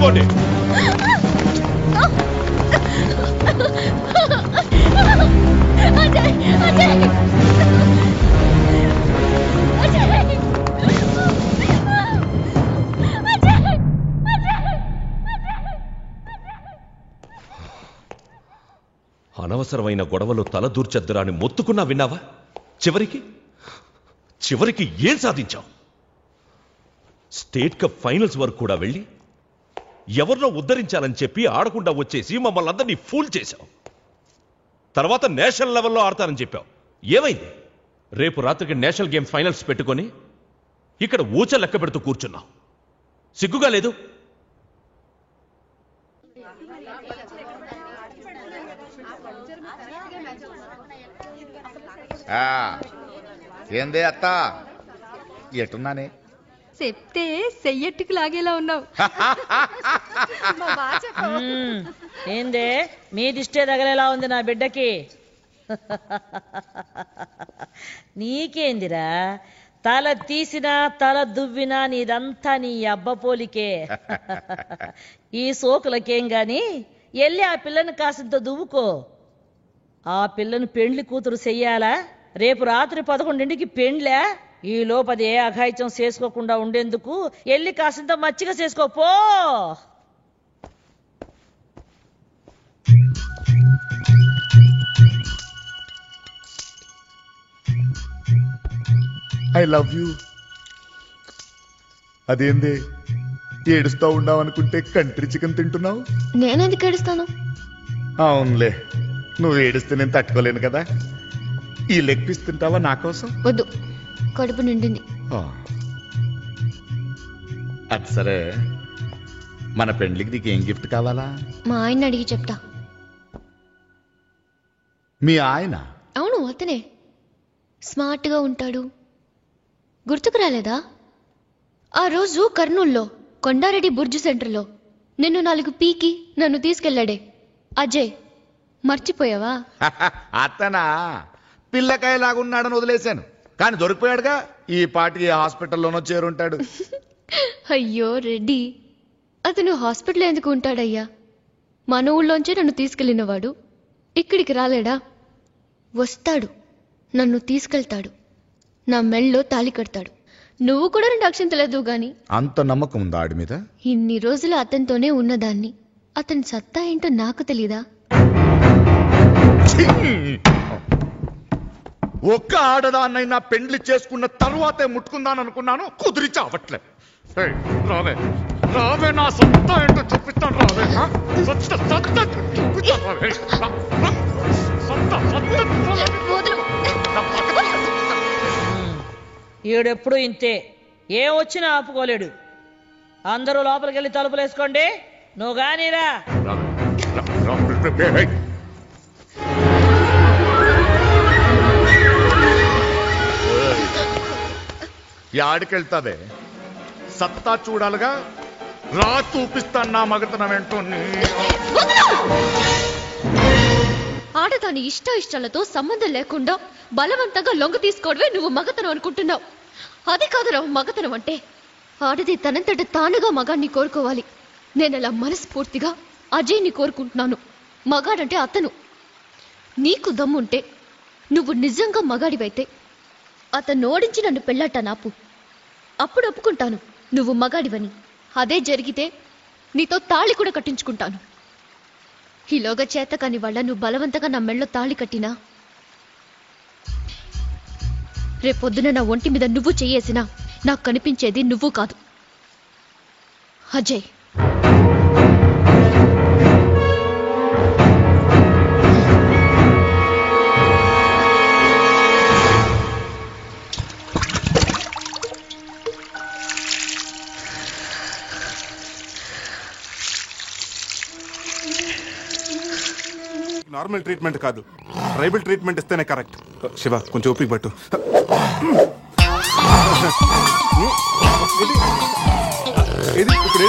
చూసుకోండి. అనవసరమైన గొడవలు తలదూర్చద్దురా అని మొత్తుకున్నా విన్నావా? చివరికి ఏం సాధించావు? స్టేట్ కప్ ఫైనల్స్ వరకు కూడా వెళ్ళి ఎవరినో ఉద్ధరించాలని చెప్పి ఆడకుండా వచ్చేసి మమ్మల్ని అందరినీ ఫూల్ చేశావు. తర్వాత నేషనల్ లెవెల్లో ఆడతానని చెప్పావు. ఏమైంది? రేపు రాత్రికి నేషనల్ గేమ్ ఫైనల్స్ పెట్టుకొని ఇక్కడ ఊచ లెక్క పెడుతూ కూర్చున్నావు. సిగ్గుగా లేదు? ఏందే అత్త ఎట్టున్నానే? చెప్తే సెయ్యట్టుకు లాగేలా ఉన్నావు. ఏందే మీ దిష్టే తగలేలా ఉంది నా బిడ్డకి? నీకేందిరా, తల తీసినా తల దువ్వినా నీదంతా నీ అబ్బ పోలికే. ఈ సోకులకేం గాని ఎల్లి ఆ పిల్లని కాసింత దువ్వుకో. ఆ పిల్లను పెండ్లి కూతురు చెయ్యాలా? రేపు రాత్రి 11ంటికి పెండ్లా? ఈ లోపది ఏ అఘాయిత్యం చేసుకోకుండా ఉండేందుకు ఎల్లి కాసింత మచ్చిగా చేసుకోపో. I love you. అదేంది ఏడుస్తా ఉండావనుకుంటే కంట్రీ చికెన్ తింటున్నావు? నేనెందుకు ఏడుస్తాను? అవునులే, నువ్వు ఏడిస్తే నేను తట్టుకోలేను కదా. ఈ లెగ్ పీస్ తింటావా నా కోసం? వద్దు, కడుపు నిండింది. అది సరే, మన పెండ్లికి నీకు ఏం గిఫ్ట్ కావాలా? మా ఆయన అడిగి చెప్తా. మీ ఆయన? అవును, అతనే. స్మార్ట్గా ఉంటాడు. గుర్తుకు రాలేదా? ఆ రోజు కర్నూల్లో కొండారెడ్డి బుర్జు సెంటర్లో నిన్ను 4 పీకి నన్ను తీసుకెళ్లాడే అజయ్, మర్చిపోయావా? అతనా? పిల్లకాయలాగున్నాడని వదిలేశాను, కానీ దొరికిపోయాడుగా. ఈ పాటికి హాస్పిటల్లోనో చేరుంటాడు. అయ్యో రెడ్డి, అతను హాస్పిటల్ ఎందుకు ఉంటాడయ్యా? మన ఊళ్ళోంచే నన్ను తీసుకెళ్ళినవాడు ఇక్కడికి రాలేడా? వస్తాడు, నన్ను తీసుకెళ్తాడు, నా మెళ్ళో తాళి కడతాడు. నువ్వు కూడా 2 అక్షంతలేదు గాని. అంత నమ్మకం ఉందా ఆడి మీద? ఇన్ని రోజులు అతనితోనే ఉన్నదాన్ని. అతని సత్తా ఏంటో నాకు తెలీదా? ఒక్క ఆడదాన్నైనా పెండ్లి చేసుకున్న తరువాతే ముట్టుకుందాననుకున్నాను, కుదిరి చావట్లే. రావే రావే, నా సత్తా ఏంటో చూపిస్తాను. రావే, ఈడెప్పుడు ఇంతే, ఏం వచ్చినా ఆపుకోలేడు. అందరూ లోపలికి వెళ్ళి తలుపులు వేసుకోండి. నువ్వు గానీరా. యాడికెళ్తావే? సత్తా చూడాలిగా. రా, చూపిస్తాను నా మగతనం ఏంటో. ఆడదాని ఇష్టాలతో సంబంధం లేకుండా బలవంతంగా లొంగ తీసుకోవడమే నువ్వు మగతనం అనుకుంటున్నావు. అది కాదురా మగతనం అంటే. ఆడది తనంతట తానుగా మగాన్ని కోరుకోవాలి. నేను అలా మనస్ఫూర్తిగా అజయ్ని కోరుకుంటున్నాను. మగాడంటే అతను. నీకు దమ్ముంటే, నువ్వు నిజంగా మగాడివైతే అతను ఓడించి నన్ను పెళ్ళాట నాపు. అప్పుడు ఒప్పుకుంటాను నువ్వు మగాడివని. అదే జరిగితే నీతో తాళి కూడా కట్టించుకుంటాను. ఈలోగా చేత కాని వాళ్ళ నువ్వు బలవంతంగా నా మెళ్ళో తాళి కట్టినా, రేపొద్దున నా ఒంటి మీద నువ్వు చెయ్యేసినా నాకు కనిపించేది నువ్వు కాదు, అజయ్. నార్మల్ ట్రీట్మెంట్ కాదు, ట్రైబల్ ట్రీట్మెంట్ ఇస్తేనే కరెక్ట్. శివ, కొంచెం ఓపిక పట్టు. ఇది ఇప్పుడు